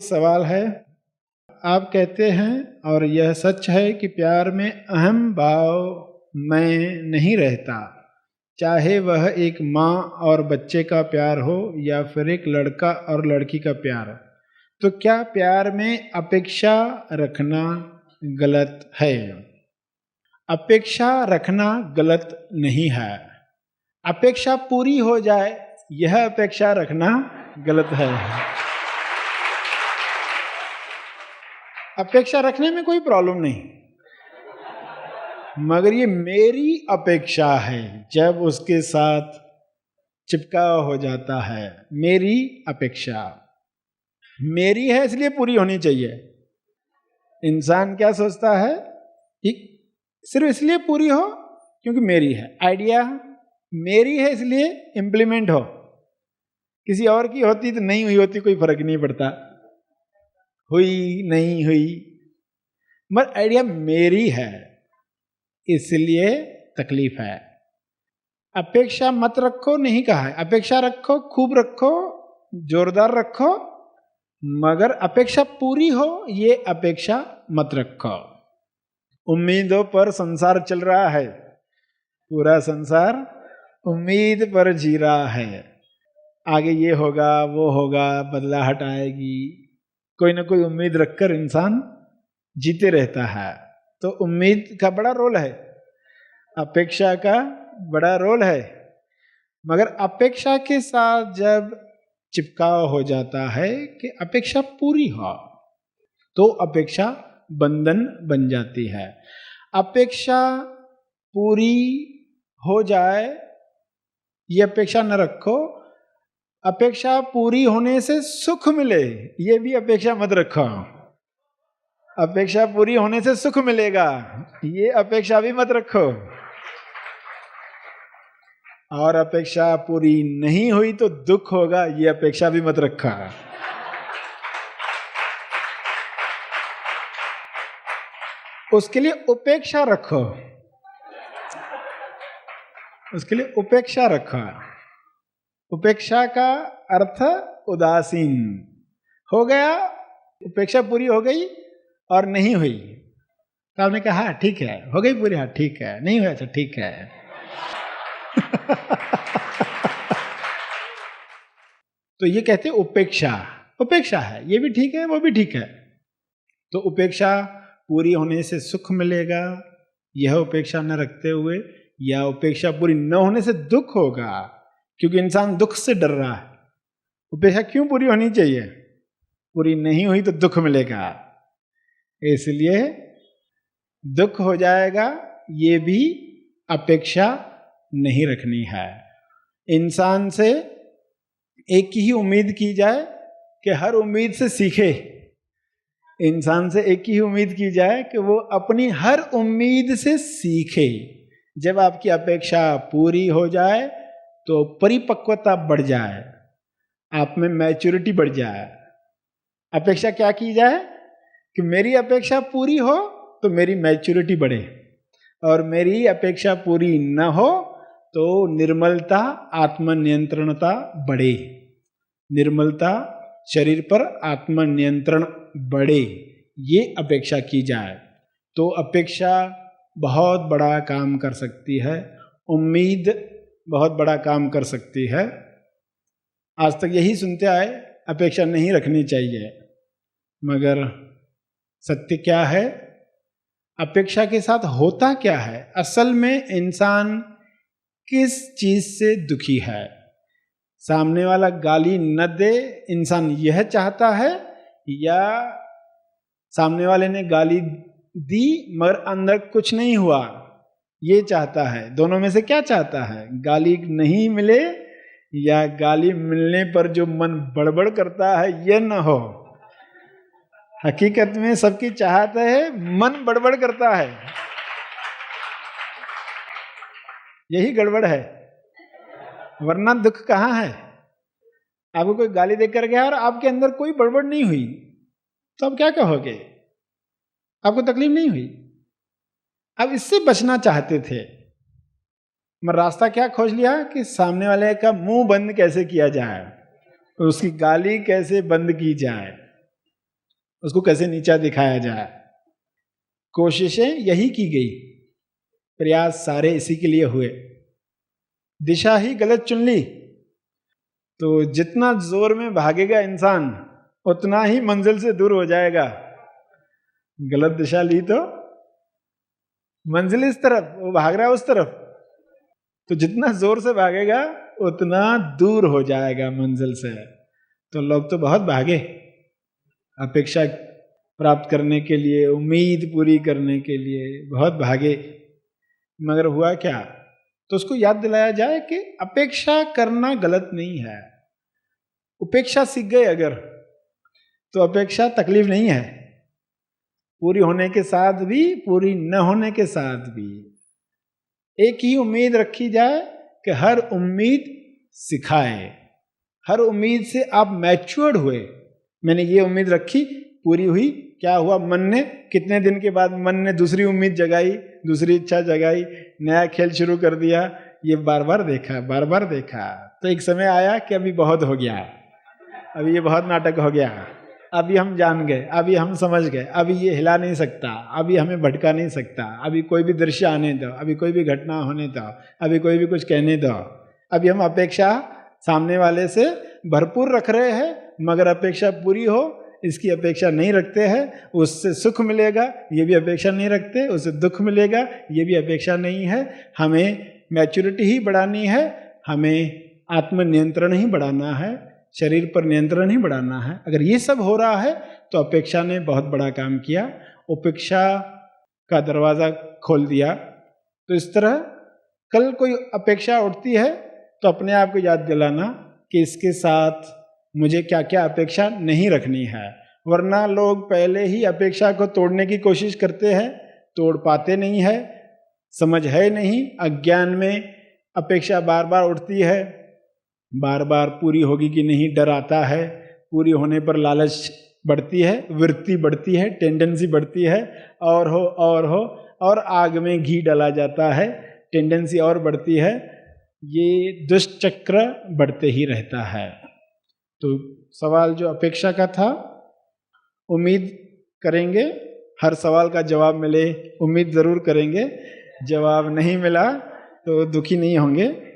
सवाल है, आप कहते हैं और यह सच है कि प्यार में अहम भाव मैं नहीं रहता, चाहे वह एक माँ और बच्चे का प्यार हो या फिर एक लड़का और लड़की का प्यार। तो क्या प्यार में अपेक्षा रखना गलत है? अपेक्षा रखना गलत नहीं है। अपेक्षा पूरी हो जाए यह अपेक्षा रखना गलत है। अपेक्षा रखने में कोई प्रॉब्लम नहीं, मगर ये मेरी अपेक्षा है जब उसके साथ चिपकाव हो जाता है। मेरी अपेक्षा मेरी है इसलिए पूरी होनी चाहिए। इंसान क्या सोचता है कि सिर्फ इसलिए पूरी हो क्योंकि मेरी है। आइडिया मेरी है इसलिए इंप्लीमेंट हो। किसी और की होती तो नहीं हुई होती, कोई फर्क नहीं पड़ता, हुई नहीं हुई, मगर आइडिया मेरी है इसलिए तकलीफ है। अपेक्षा मत रखो नहीं कहा है, अपेक्षा रखो, खूब रखो, जोरदार रखो, मगर अपेक्षा पूरी हो ये अपेक्षा मत रखो। उम्मीदों पर संसार चल रहा है, पूरा संसार उम्मीद पर जी रहा है। आगे ये होगा वो होगा, बदलाहट आएगी, कोई ना कोई उम्मीद रखकर इंसान जीते रहता है। तो उम्मीद का बड़ा रोल है, अपेक्षा का बड़ा रोल है, मगर अपेक्षा के साथ जब चिपकाव हो जाता है कि अपेक्षा पूरी हो तो अपेक्षा बंधन बन जाती है। अपेक्षा पूरी हो जाए ये अपेक्षा न रखो। अपेक्षा पूरी होने से सुख मिले ये भी अपेक्षा मत रखो। अपेक्षा पूरी होने से सुख मिलेगा ये अपेक्षा भी मत रखो। और अपेक्षा पूरी नहीं हुई तो दुख होगा ये अपेक्षा भी मत रखा। उसके लिए उपेक्षा रखो, उसके लिए उपेक्षा रखो। उपेक्षा का अर्थ उदासीन हो गया, उपेक्षा पूरी हो गई और नहीं हुई तो आपने कहा हाँ ठीक है, हो गई पूरी, हाँ ठीक है, नहीं हुआ अच्छा ठीक है। तो ये कहते उपेक्षा, उपेक्षा है, ये भी ठीक है वो भी ठीक है। तो उपेक्षा पूरी होने से सुख मिलेगा यह उपेक्षा न रखते हुए, या उपेक्षा पूरी न होने से दुख होगा क्योंकि इंसान दुख से डर रहा है। उपेक्षा क्यों पूरी होनी चाहिए? पूरी नहीं हुई तो दुख मिलेगा, इसलिए दुख हो जाएगा ये भी अपेक्षा नहीं रखनी है। इंसान से एक ही उम्मीद की जाए कि हर उम्मीद से सीखे। इंसान से एक ही उम्मीद की जाए कि वो अपनी हर उम्मीद से सीखे। जब आपकी अपेक्षा पूरी हो जाए तो परिपक्वता बढ़ जाए, आप में मैच्योरिटी बढ़ जाए। अपेक्षा क्या की जाए कि मेरी अपेक्षा पूरी हो तो मेरी मैच्योरिटी बढ़े, और मेरी अपेक्षा पूरी न हो तो निर्मलता, आत्मनियंत्रणता बढ़े। निर्मलता, शरीर पर आत्मनियंत्रण बढ़े, ये अपेक्षा की जाए तो अपेक्षा बहुत बड़ा काम कर सकती है। उम्मीद बहुत बड़ा काम कर सकती है। आज तक यही सुनते आए अपेक्षा नहीं रखनी चाहिए, मगर सत्य क्या है? अपेक्षा के साथ होता क्या है? असल में इंसान किस चीज से दुखी है? सामने वाला गाली न दे इंसान यह चाहता है, या सामने वाले ने गाली दी मगर अंदर कुछ नहीं हुआ ये चाहता है? दोनों में से क्या चाहता है? गाली नहीं मिले या गाली मिलने पर जो मन बड़बड़ करता है यह न हो। हकीकत में सबकी चाहत है, मन बड़बड़ करता है, यही गड़बड़ है, वरना दुख कहाँ है? आपको कोई गाली देकर गया और आपके अंदर कोई बड़बड़ नहीं हुई तो आप क्या कहोगे? आपको तकलीफ नहीं हुई। अब इससे बचना चाहते थे, मगर रास्ता क्या खोज लिया कि सामने वाले का मुंह बंद कैसे किया जाए, उसकी गाली कैसे बंद की जाए। उसको कैसे नीचा दिखाया जाए। कोशिशें यही की गई, प्रयास सारे इसी के लिए हुए। दिशा ही गलत चुन ली तो जितना जोर में भागेगा इंसान उतना ही मंजिल से दूर हो जाएगा। गलत दिशा ली तो मंजिल इस तरफ, वो भाग रहा है उस तरफ, तो जितना जोर से भागेगा उतना दूर हो जाएगा मंजिल से। तो लोग तो बहुत भागे अपेक्षा प्राप्त करने के लिए, उम्मीद पूरी करने के लिए बहुत भागे, मगर हुआ क्या? तो उसको याद दिलाया जाए कि अपेक्षा करना गलत नहीं है। उपेक्षा सीख गए अगर तो अपेक्षा तकलीफ नहीं है, पूरी होने के साथ भी पूरी न होने के साथ भी। एक ही उम्मीद रखी जाए कि हर उम्मीद सिखाए, हर उम्मीद से आप मैच्योर्ड हुए। मैंने ये उम्मीद रखी, पूरी हुई, क्या हुआ? मन ने कितने दिन के बाद मन ने दूसरी उम्मीद जगाई, दूसरी इच्छा जगाई, नया खेल शुरू कर दिया। ये बार बार देखा, बार बार देखा, तो एक समय आया कि अभी बहुत हो गया, अभी ये बहुत नाटक हो गया, अभी हम जान गए, अभी हम समझ गए, अभी ये हिला नहीं सकता, अभी हमें भटका नहीं सकता, अभी कोई भी दृश्य आने दो, अभी कोई भी घटना होने दो, अभी कोई भी कुछ कहने दो। अभी हम अपेक्षा सामने वाले से भरपूर रख रहे हैं, मगर अपेक्षा पूरी हो इसकी अपेक्षा नहीं रखते हैं। उससे सुख मिलेगा ये भी अपेक्षा नहीं रखते, उससे दुख मिलेगा ये भी अपेक्षा नहीं है। हमें मैच्योरिटी ही बढ़ानी है, हमें आत्मनियंत्रण ही बढ़ाना है, शरीर पर नियंत्रण ही बढ़ाना है। अगर ये सब हो रहा है तो अपेक्षा ने बहुत बड़ा काम किया, उपेक्षा का दरवाज़ा खोल दिया। तो इस तरह कल कोई अपेक्षा उठती है तो अपने आप को याद दिलाना कि इसके साथ मुझे क्या क्या अपेक्षा नहीं रखनी है, वरना लोग पहले ही अपेक्षा को तोड़ने की कोशिश करते हैं, तोड़ पाते नहीं है, समझ है नहीं, अज्ञान में अपेक्षा बार बार उठती है, बार बार पूरी होगी कि नहीं डर आता है, पूरी होने पर लालच बढ़ती है, वृत्ति बढ़ती है, टेंडेंसी बढ़ती है, और हो और आग में घी डाला जाता है, टेंडेंसी और बढ़ती है, ये दुष्चक्र बढ़ते ही रहता है। तो सवाल जो अपेक्षा का था, उम्मीद करेंगे हर सवाल का जवाब मिले, उम्मीद ज़रूर करेंगे, जवाब नहीं मिला तो दुखी नहीं होंगे।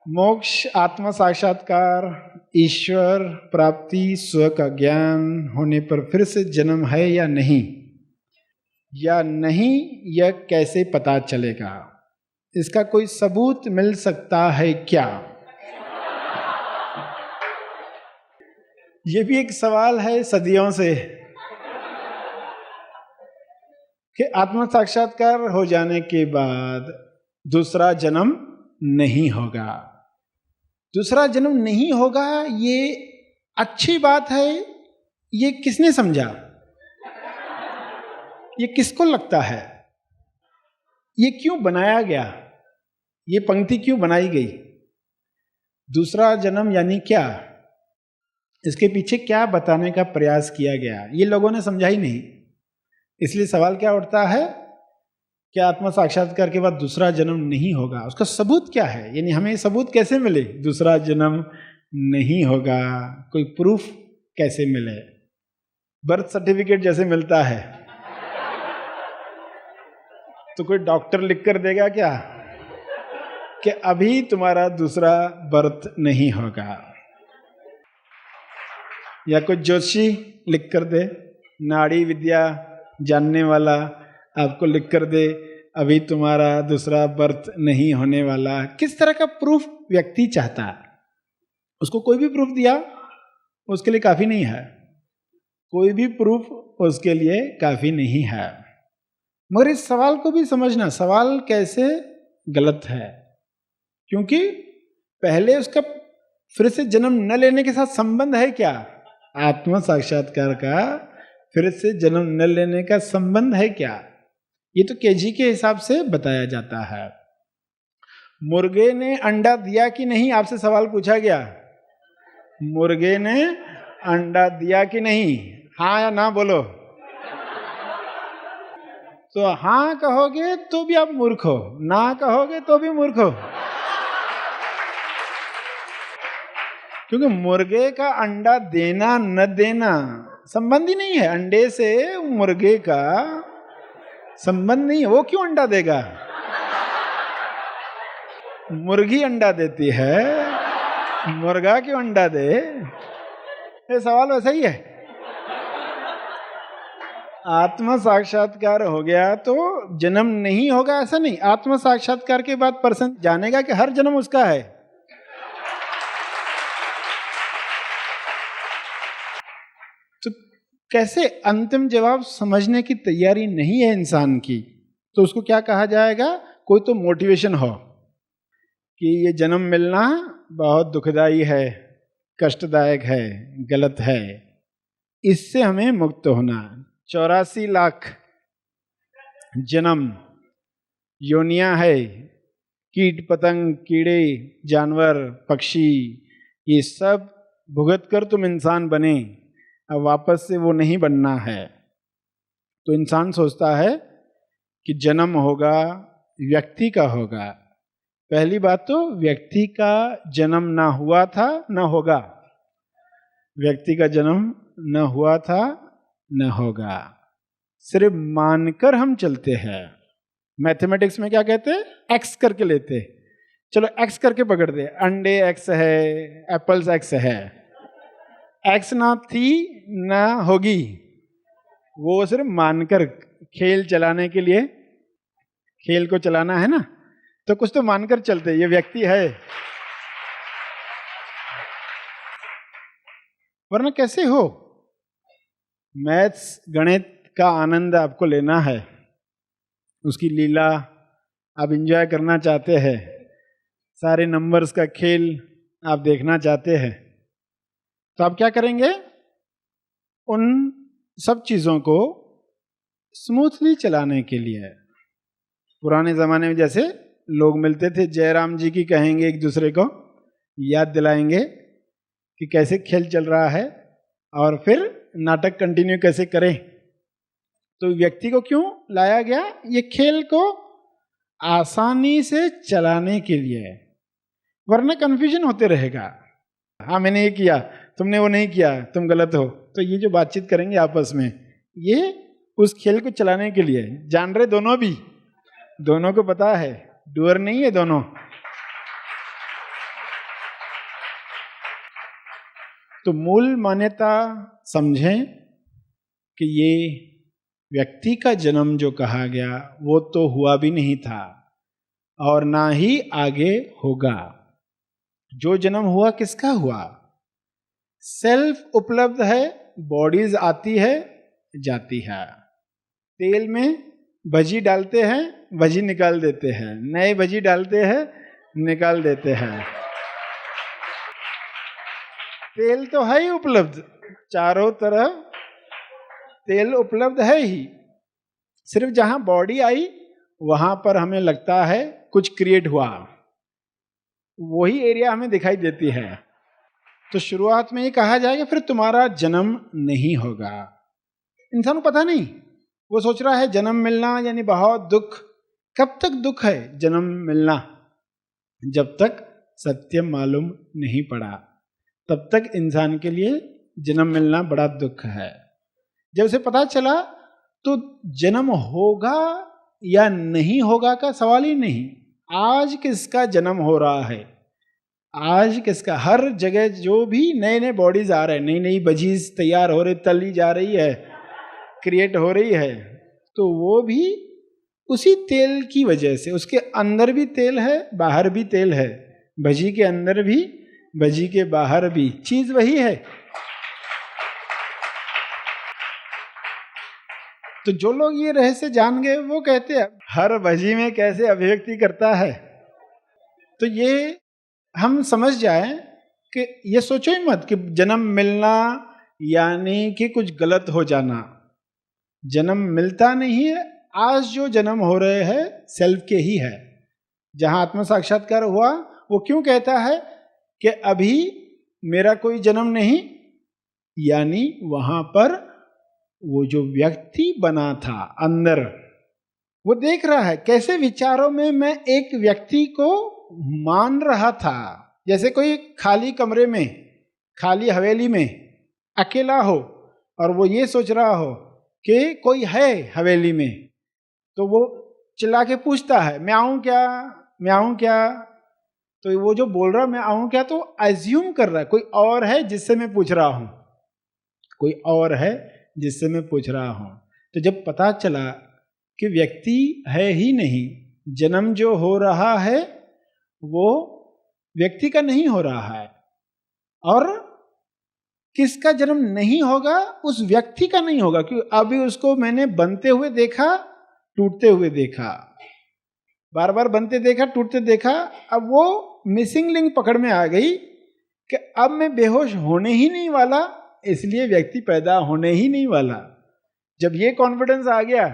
मोक्ष, आत्म साक्षात्कार, ईश्वर प्राप्ति, स्व का ज्ञान होने पर फिर से जन्म है या नहीं, यह कैसे पता चलेगा? इसका कोई सबूत मिल सकता है क्या? ये भी एक सवाल है सदियों से कि आत्म साक्षात्कार हो जाने के बाद दूसरा जन्म नहीं होगा। दूसरा जन्म नहीं होगा ये अच्छी बात है, ये किसने समझा? ये किसको लगता है? ये क्यों बनाया गया? ये पंक्ति क्यों बनाई गई? दूसरा जन्म यानी क्या? इसके पीछे क्या बताने का प्रयास किया गया? ये लोगों ने समझा ही नहीं। इसलिए सवाल क्या उठता है कि आत्म साक्षात्कार के बाद दूसरा जन्म नहीं होगा, उसका सबूत क्या है? यानी हमें सबूत कैसे मिले दूसरा जन्म नहीं होगा? कोई प्रूफ कैसे मिले? बर्थ सर्टिफिकेट जैसे मिलता है तो कोई डॉक्टर लिख कर देगा क्या कि अभी तुम्हारा दूसरा बर्थ नहीं होगा, या कोई ज्योतिषी लिख कर दे, नाड़ी विद्या जानने वाला आपको लिख कर दे अभी तुम्हारा दूसरा बर्थ नहीं होने वाला? किस तरह का प्रूफ व्यक्ति चाहता है? उसको कोई भी प्रूफ दिया उसके लिए काफी नहीं है, कोई भी प्रूफ उसके लिए काफी नहीं है। मगर इस सवाल को भी समझना, सवाल कैसे गलत है, क्योंकि पहले उसका फिर से जन्म न लेने के साथ संबंध है क्या? आत्म साक्षात्कार का फिर से जन्म न लेने का संबंध है क्या? ये तो केजी के हिसाब से बताया जाता है। मुर्गे ने अंडा दिया कि नहीं, आपसे सवाल पूछा गया, मुर्गे ने अंडा दिया कि नहीं, हाँ या ना बोलो। तो हाँ कहोगे तो भी आप मूर्ख हो, ना कहोगे तो भी मूर्ख हो। क्योंकि मुर्गे का अंडा देना न देना संबंध ही नहीं है, अंडे से मुर्गे का संबंध नहीं है। वो क्यों अंडा देगा? मुर्गी अंडा देती है, मुर्गा क्यों अंडा दे? ये सवाल वैसा ही है। आत्म साक्षात्कार हो गया तो जन्म नहीं होगा ऐसा नहीं। आत्म साक्षात्कार के बाद पर्सन जानेगा कि हर जन्म उसका है। तो कैसे अंतिम जवाब समझने की तैयारी नहीं है इंसान की, तो उसको क्या कहा जाएगा? कोई तो मोटिवेशन हो कि ये जन्म मिलना बहुत दुखदाई है, कष्टदायक है, गलत है, इससे हमें मुक्त होना। 84 लाख जन्म योनियां है, कीट पतंग कीड़े जानवर पक्षी, ये सब भुगत कर तुम इंसान बने, अब वापस से वो नहीं बनना है। तो इंसान सोचता है कि जन्म होगा, व्यक्ति का होगा। पहली बात तो व्यक्ति का जन्म ना हुआ था न होगा, व्यक्ति का जन्म न हुआ था न होगा, सिर्फ मानकर हम चलते हैं। मैथमेटिक्स में क्या कहते हैं? एक्स करके लेते, चलो एक्स करके पकड़ दे, अंडे एक्स है, एप्पल्स एक्स है, एक्स ना थी ना होगी, वो सिर्फ मानकर, खेल चलाने के लिए, खेल को चलाना है ना, तो कुछ तो मानकर चलते, ये व्यक्ति है, वरना कैसे हो? मैथ्स गणित का आनंद आपको लेना है, उसकी लीला आप एंजॉय करना चाहते हैं, सारे नंबर्स का खेल आप देखना चाहते हैं, तो आप क्या करेंगे? उन सब चीजों को स्मूथली चलाने के लिए पुराने जमाने में जैसे लोग मिलते थे, जयराम जी की कहेंगे, एक दूसरे को याद दिलाएंगे कि कैसे खेल चल रहा है और फिर नाटक कंटिन्यू कैसे करें। तो व्यक्ति को क्यों लाया गया? ये खेल को आसानी से चलाने के लिए, वरना कंफ्यूजन होते रहेगा। हाँ मैंने ये किया, तुमने वो नहीं किया, तुम गलत हो। तो ये जो बातचीत करेंगे आपस में, ये उस खेल को चलाने के लिए, जान रहे दोनों भी, दोनों को पता है, डूअर नहीं है दोनों। तो मूल मान्यता समझें कि ये व्यक्ति का जन्म जो कहा गया वो तो हुआ भी नहीं था और ना ही आगे होगा। जो जन्म हुआ किसका हुआ? सेल्फ उपलब्ध है, बॉडीज आती है जाती है, तेल में भजी डालते हैं, भजी निकाल देते हैं, नए भजी डालते हैं, निकाल देते हैं। तेल तो है ही उपलब्ध, चारों तरफ तेल उपलब्ध है ही, सिर्फ जहां बॉडी आई वहां पर हमें लगता है कुछ क्रिएट हुआ, वही एरिया हमें दिखाई देती है। तो शुरुआत में ये कहा जाएगा फिर तुम्हारा जन्म नहीं होगा। इंसान को पता नहीं, वो सोच रहा है जन्म मिलना यानी बहुत दुख। कब तक दुख है जन्म मिलना? जब तक सत्य मालूम नहीं पड़ा तब तक इंसान के लिए जन्म मिलना बड़ा दुख है। जब से पता चला तो जन्म होगा या नहीं होगा का सवाल ही नहीं। आज किसका जन्म हो रहा है? आज किसका? हर जगह जो भी नए नए बॉडीज आ रहे हैं, नई नई बजीज तैयार हो रही, तली जा रही है, क्रिएट हो रही है, तो वो भी उसी तेल की वजह से। उसके अंदर भी तेल है, बाहर भी तेल है, भजी के अंदर भी, भजी के बाहर भी, चीज वही है। तो जो लोग ये रहस्य जान गए वो कहते हैं हर भजी में कैसे अभिव्यक्ति करता है। तो ये हम समझ जाए कि ये सोचो ही मत कि जन्म मिलना यानी कि कुछ गलत हो जाना। जन्म मिलता नहीं है। आज जो जन्म हो रहे हैं सेल्फ के ही है। जहां आत्म साक्षात्कार हुआ वो क्यों कहता है कि अभी मेरा कोई जन्म नहीं, यानी वहां पर वो जो व्यक्ति बना था अंदर, वो देख रहा है कैसे विचारों में मैं एक व्यक्ति को मान रहा था। जैसे कोई खाली कमरे में, खाली हवेली में अकेला हो और वो ये सोच रहा हो कि कोई है हवेली में, तो वो चिल्ला के पूछता है मैं आऊं क्या, मैं आऊं क्या। तो वो जो बोल रहा मैं आऊं क्या, तो एज्यूम कर रहा है कोई और है जिससे मैं पूछ रहा हूं, कोई और है जिससे मैं पूछ रहा हूं। तो जब पता चला कि व्यक्ति है ही नहीं, जन्म जो हो रहा है वो व्यक्ति का नहीं हो रहा है, और किसका जन्म नहीं होगा, उस व्यक्ति का नहीं होगा, क्योंकि अभी उसको मैंने बनते हुए देखा, टूटते हुए देखा, बार बार बनते देखा, टूटते देखा। अब वो मिसिंग लिंक पकड़ में आ गई कि अब मैं बेहोश होने ही नहीं वाला, इसलिए व्यक्ति पैदा होने ही नहीं वाला। जब ये कॉन्फिडेंस आ गया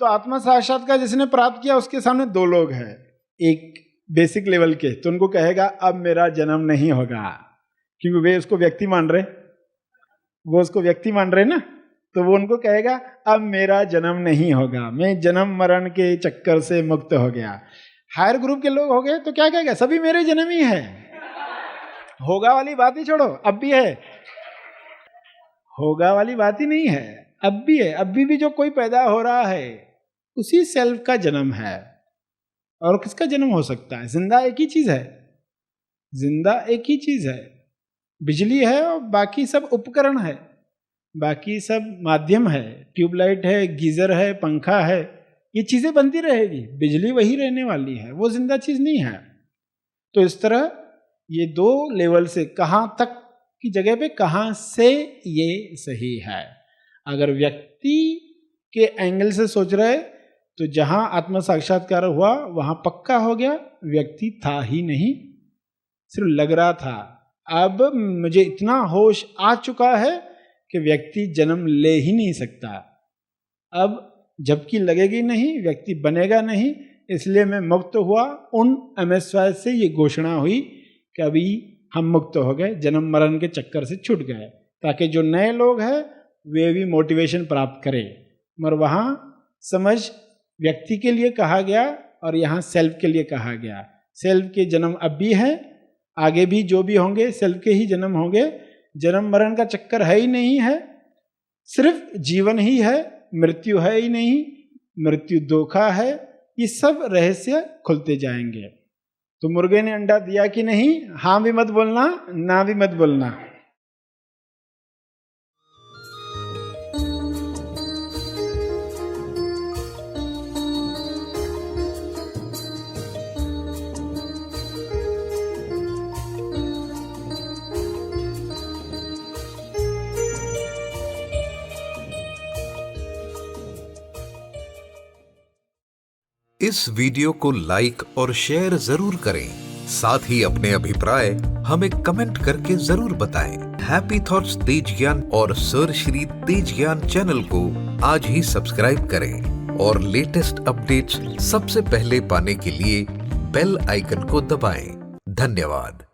तो आत्मा साक्षात्कार जिसने प्राप्त किया उसके सामने दो लोग हैं, एक बेसिक लेवल के, तो उनको कहेगा अब मेरा जन्म नहीं होगा, क्योंकि वे उसको व्यक्ति मान रहे, वो उसको व्यक्ति मान रहे ना, तो वो उनको कहेगा अब मेरा जन्म नहीं होगा, मैं जन्म मरण के चक्कर से मुक्त हो गया। हायर ग्रुप के लोग हो गए तो क्या कहेगा, सभी मेरे जन्म ही है, होगा वाली बात ही छोड़ो, अब भी है, होगा वाली बात ही नहीं है, अब भी है। अभी भी जो कोई पैदा हो रहा है उसी सेल्फ का जन्म है। और किसका जन्म हो सकता है? जिंदा एक ही चीज है, जिंदा एक ही चीज है, बिजली है और बाकी सब उपकरण है, बाकी सब माध्यम है, ट्यूबलाइट है, गीजर है, पंखा है, ये चीजें बनती रहेगी, बिजली वही रहने वाली है, वो जिंदा चीज नहीं है। तो इस तरह ये दो लेवल से कहां तक की जगह पे कहां से ये सही है। अगर व्यक्ति के एंगल से सोच रहे तो जहां आत्म साक्षात्कार हुआ वहां पक्का हो गया, व्यक्ति था ही नहीं, सिर्फ लग रहा था। अब मुझे इतना होश आ चुका है कि व्यक्ति जन्म ले ही नहीं सकता, अब जबकि लगेगी नहीं, व्यक्ति बनेगा नहीं, इसलिए मैं मुक्त हुआ। उन MSY से ये घोषणा हुई कि अभी हम मुक्त हो गए, जन्म मरण के चक्कर से छूट गए, ताकि जो नए लोग हैं वे भी मोटिवेशन प्राप्त करें। मगर वहाँ समझ व्यक्ति के लिए कहा गया और यहाँ सेल्फ के लिए कहा गया। सेल्फ के जन्म अब भी है, आगे भी जो भी होंगे सेल्फ के ही जन्म होंगे। जन्म मरण का चक्कर है ही नहीं है, सिर्फ जीवन ही है, मृत्यु है ही नहीं, मृत्यु धोखा है। ये सब रहस्य खुलते जाएंगे। तो मुर्गे ने अंडा दिया कि नहीं? हाँ भी मत बोलना, ना भी मत बोलना। इस वीडियो को लाइक और शेयर जरूर करें। साथ ही अपने अभिप्राय हमें कमेंट करके जरूर बताएं। हैप्पी थॉट्स तेज ज्ञान और सर श्री तेज ज्ञान चैनल को आज ही सब्सक्राइब करें और लेटेस्ट अपडेट्स सबसे पहले पाने के लिए बेल आइकन को दबाएं। धन्यवाद।